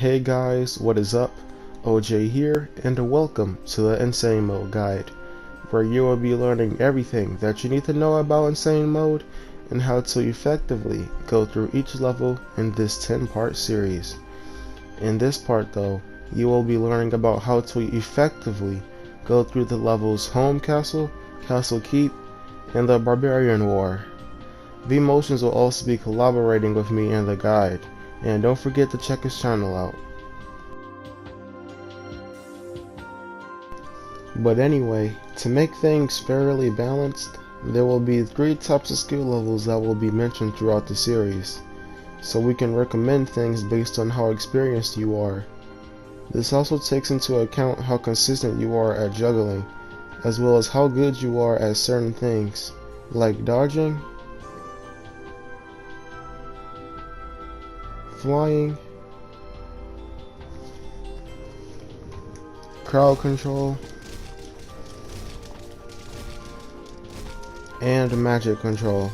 Hey guys, what is up? OJ here, and welcome to the Insane Mode Guide, where you will be learning everything that you need to know about Insane Mode and how to effectively go through each level in this 10-part series. In this part though, you will be learning about how to effectively go through the levels Home Castle, Castle Keep, and the Barbarian War. MoTiioNz will also be collaborating with me in the guide, and don't forget to check his channel out. But anyway, to make things fairly balanced, there will be 3 types of skill levels that will be mentioned throughout the series, so we can recommend things based on how experienced you are. This also takes into account how consistent you are at juggling, as well as how good you are at certain things, like dodging, flying, crowd control, and magic control.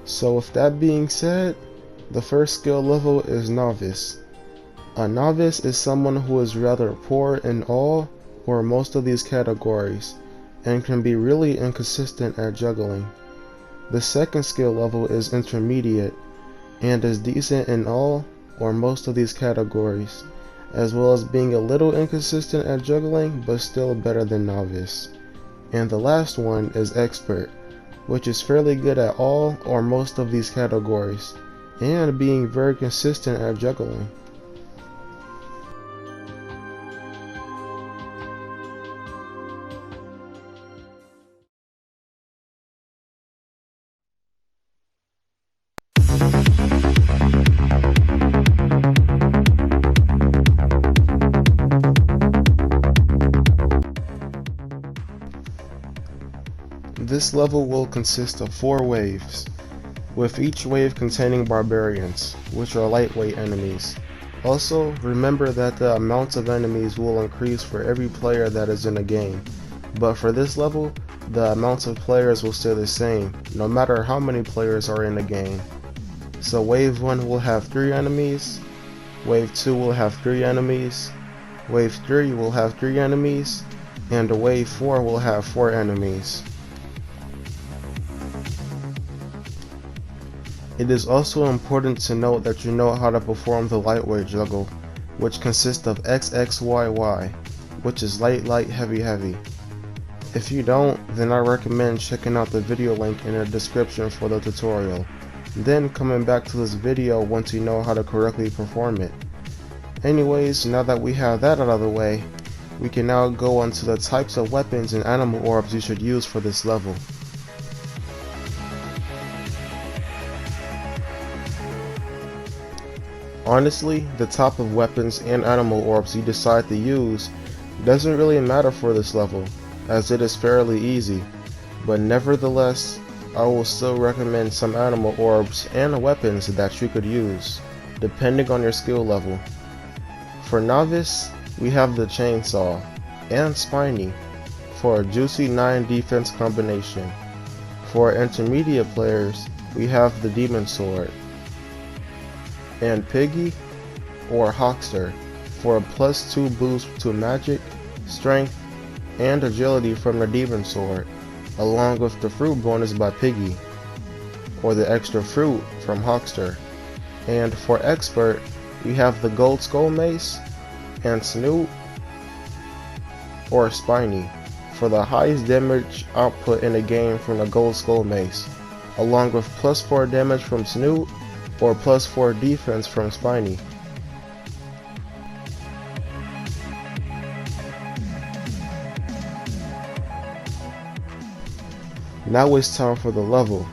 So with that being said, the first skill level is Novice. A novice is someone who is rather poor in all or most of these categories, and can be really inconsistent at juggling. The second skill level is Intermediate, and is decent in all or most of these categories, as well as being a little inconsistent at juggling but still better than Novice. And the last one is Expert, which is fairly good at all or most of these categories, and being very consistent at juggling. This level will consist of 4 waves, with each wave containing barbarians, which are lightweight enemies. Also, remember that the amount of enemies will increase for every player that is in a game, but for this level, the amount of players will stay the same, no matter how many players are in the game. So wave 1 will have 3 enemies, wave 2 will have 3 enemies, wave 3 will have 3 enemies, and wave 4 will have 4 enemies. It is also important to note that you know how to perform the lightweight juggle, which consists of XXYY, which is light, light, heavy, heavy. If you don't, then I recommend checking out the video link in the description for the tutorial, then coming back to this video once you know how to correctly perform it. Anyways, now that we have that out of the way, we can now go on to the types of weapons and animal orbs you should use for this level. Honestly, the type of weapons and animal orbs you decide to use doesn't really matter for this level, as it is fairly easy, but nevertheless, I will still recommend some animal orbs and weapons that you could use, depending on your skill level. For Novice, we have the Chainsaw and Spiny for a juicy 9 defense combination. For intermediate players, we have the Demon Sword, and Piggy or Hawkster for a +2 boost to magic, strength, and agility from the Demon Sword, along with the fruit bonus by Piggy, or the extra fruit from Hawkster. And for Expert, we have the Gold Skull Mace and Snoot or Spiny for the highest damage output in the game from the Gold Skull Mace, along with +4 damage from Snoot or +4 defense from Spiny. Now it's time for the level.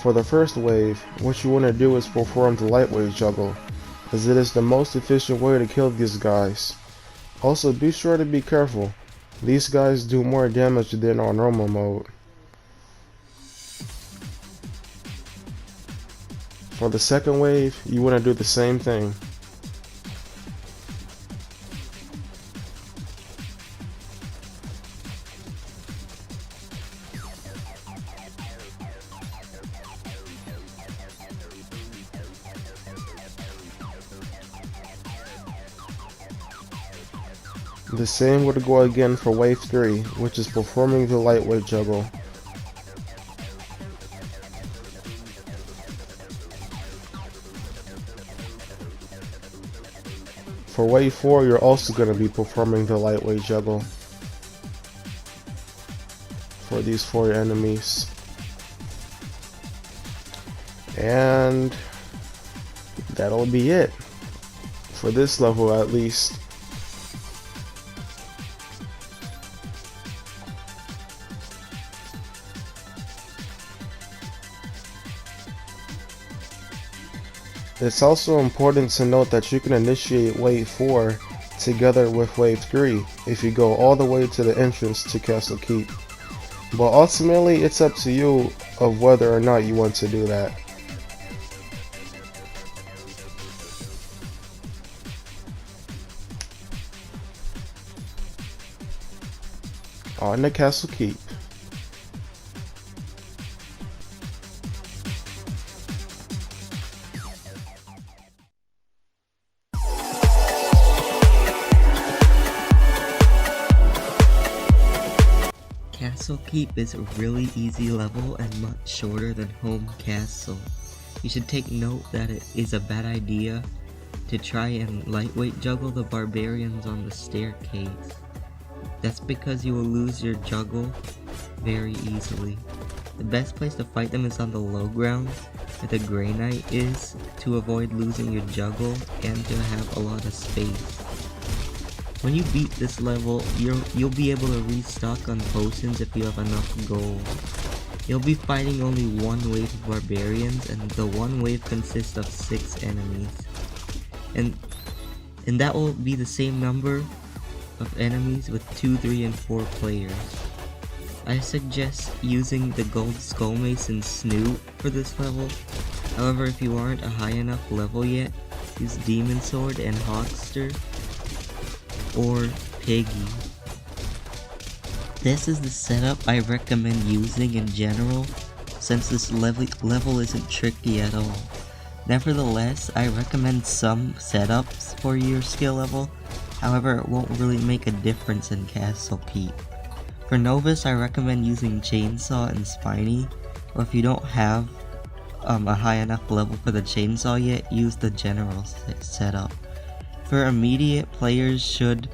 For the first wave, what you want to do is perform the lightweight juggle, as it is the most efficient way to kill these guys. Also, be sure to be careful. These guys do more damage than on normal mode. For the second wave, you want to do the same thing. The same would go again for Wave 3, which is performing the lightweight juggle. For Wave 4, you're also going to be performing the lightweight juggle for these 4 enemies. And that'll be it, for this level at least. It's also important to note that you can initiate Wave 4 together with Wave 3 if you go all the way to the entrance to Castle Keep. But ultimately, it's up to you of whether or not you want to do that. On the Castle Keep. Castle Keep is a really easy level and much shorter than Home Castle. You should take note that it is a bad idea to try and lightweight juggle the barbarians on the staircase. That's because you will lose your juggle very easily. The best place to fight them is on the low ground, where the Grey Knight is, to avoid losing your juggle and to have a lot of space. When you beat this level, you'll be able to restock on potions if you have enough gold. You'll be fighting only one wave of barbarians, and the one wave consists of 6 enemies. And that will be the same number of enemies with 2, 3, and 4 players. I suggest using the gold skull mace and snoot for this level. However, if you aren't a high enough level yet, use demon sword and hawkster or piggy. This is the setup I recommend using in general, since this level isn't tricky at all. Nevertheless, I recommend some setups for your skill level. However, it won't really make a difference in Castle Keep. For Novice, I recommend using Chainsaw and Spiny, or if you don't have a high enough level for the Chainsaw yet, use the general setup. For immediate, players should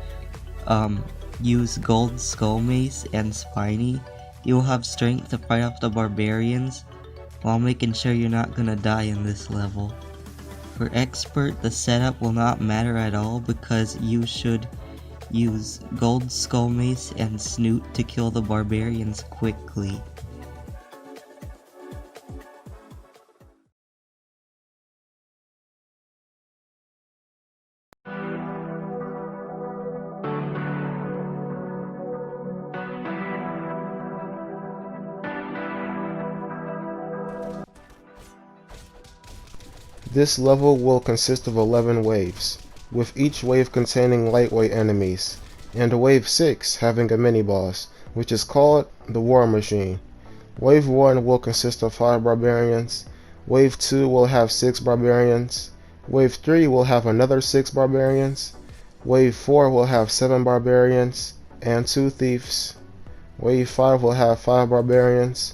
use Gold Skull Mace and Spiny. You will have strength to fight off the barbarians, while making sure you're not gonna die in this level. For expert, the setup will not matter at all because you should use Gold Skull Mace and Snoot to kill the barbarians quickly. This level will consist of 11 waves, with each wave containing lightweight enemies, and Wave 6 having a mini-boss, which is called the War Machine. Wave 1 will consist of 5 barbarians, Wave 2 will have 6 barbarians, Wave 3 will have another 6 barbarians, Wave 4 will have 7 barbarians and 2 thieves, Wave 5 will have 5 barbarians,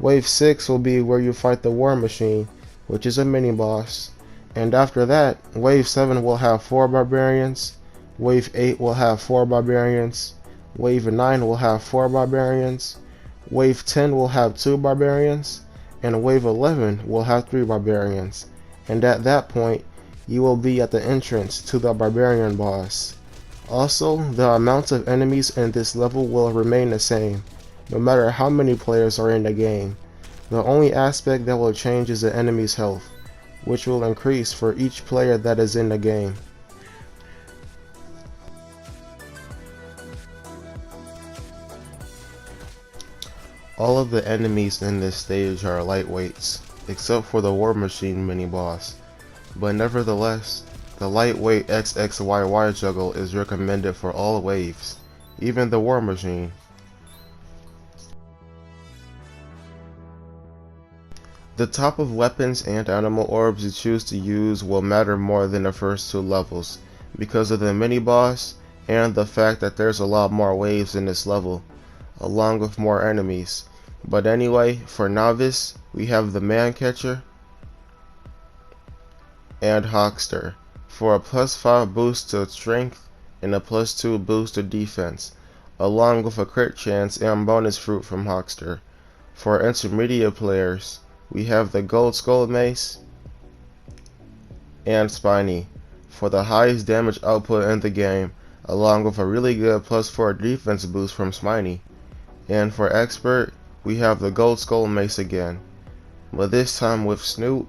Wave 6 will be where you fight the War Machine, which is a mini-boss, and after that, Wave 7 will have 4 barbarians, Wave 8 will have 4 barbarians, Wave 9 will have 4 barbarians, Wave 10 will have 2 barbarians, and Wave 11 will have 3 barbarians, and at that point, you will be at the entrance to the barbarian boss. Also, the amount of enemies in this level will remain the same, no matter how many players are in the game. The only aspect that will change is the enemy's health, which will increase for each player that is in the game. All of the enemies in this stage are lightweights, except for the War Machine mini-boss, but nevertheless, the lightweight XXYY juggle is recommended for all waves, even the War Machine. The type of weapons and animal orbs you choose to use will matter more than the first 2 levels, because of the mini-boss and the fact that there's a lot more waves in this level, along with more enemies. But anyway, for Novice, we have the Man Catcher and Hawkster for a +5 boost to strength and a +2 boost to defense, along with a crit chance and bonus fruit from Hawkster. For intermediate players, we have the Gold Skull Mace and Spiny for the highest damage output in the game, along with a really good +4 defense boost from Spiny. And for expert, we have the Gold Skull Mace again, but this time with Snoot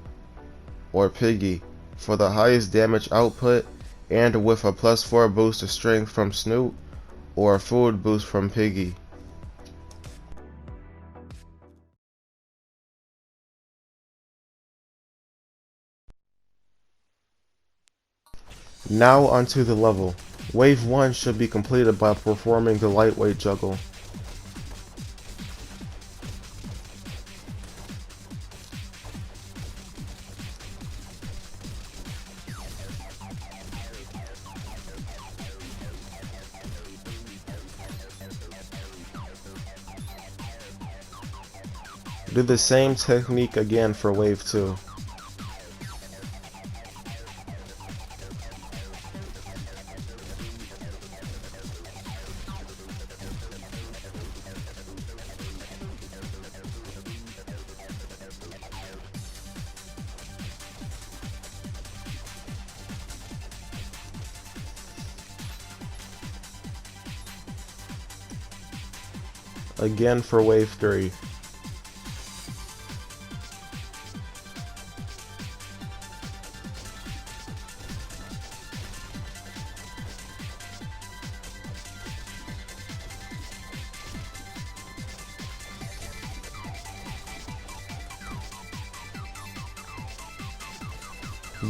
or Piggy for the highest damage output and with a +4 boost to strength from Snoot or a food boost from Piggy. Now onto the level. Wave 1 should be completed by performing the lightweight juggle. Do the same technique again for wave 2. Again for wave 3.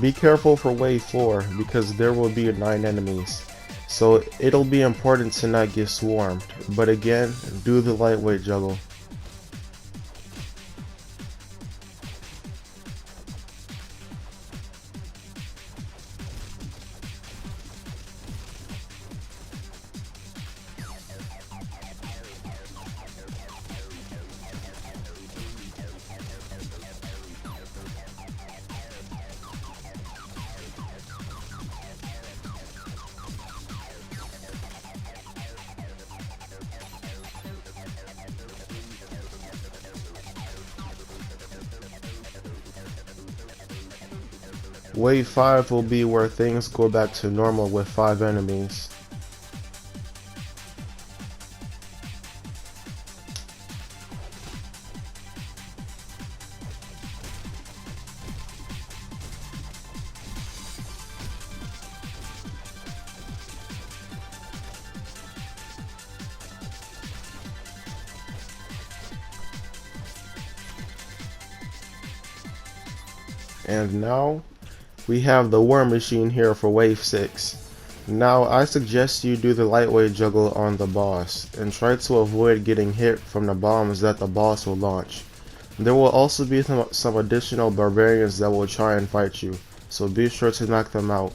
Be careful for wave 4 because there will be 9 enemies, so it'll be important to not get swarmed, but again, do the lightweight juggle. Wave 5 will be where things go back to normal with 5 enemies. And now, we have the War Machine here for wave 6. Now I suggest you do the lightweight juggle on the boss, and try to avoid getting hit from the bombs that the boss will launch. There will also be some additional barbarians that will try and fight you, so be sure to knock them out.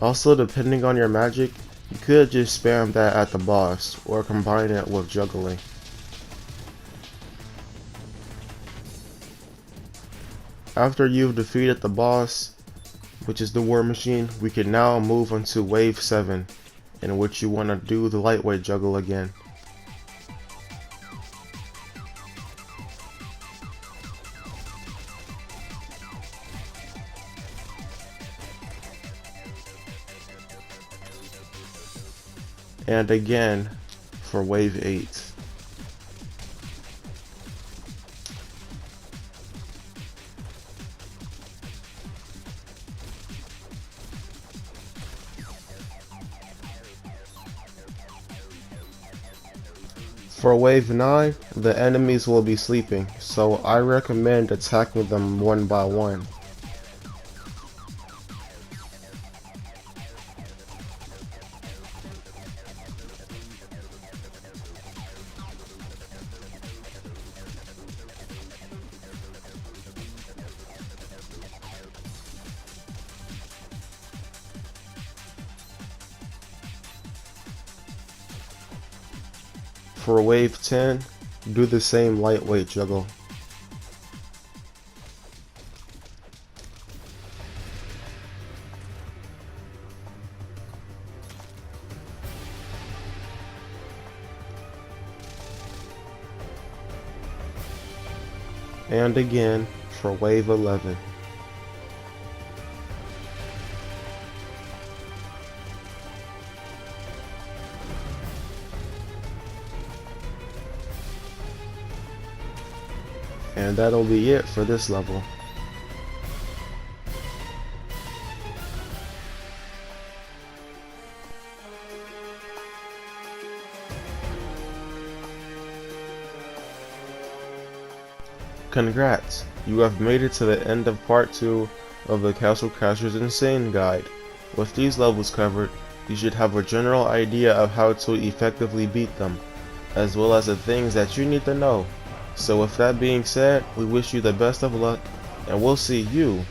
Also, depending on your magic, you could just spam that at the boss, or combine it with juggling. After you've defeated the boss, which is the War Machine, we can now move on to wave 7, in which you want to do the lightweight juggle again. And again for wave 8. For wave 9, the enemies will be sleeping, so I recommend attacking them one by one. For wave 10, do the same lightweight juggle. And again for wave 11. And that'll be it for this level. Congrats! You have made it to the end of part 2 of the Castle Crashers Insane guide. With these levels covered, you should have a general idea of how to effectively beat them, as well as the things that you need to know. So with that being said, we wish you the best of luck, and we'll see you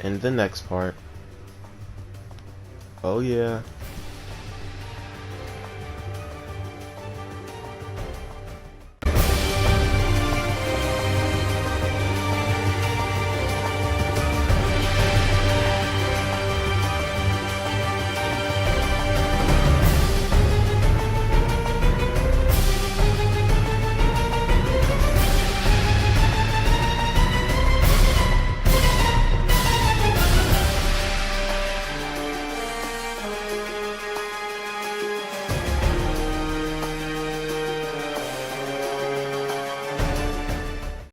in the next part. Oh yeah.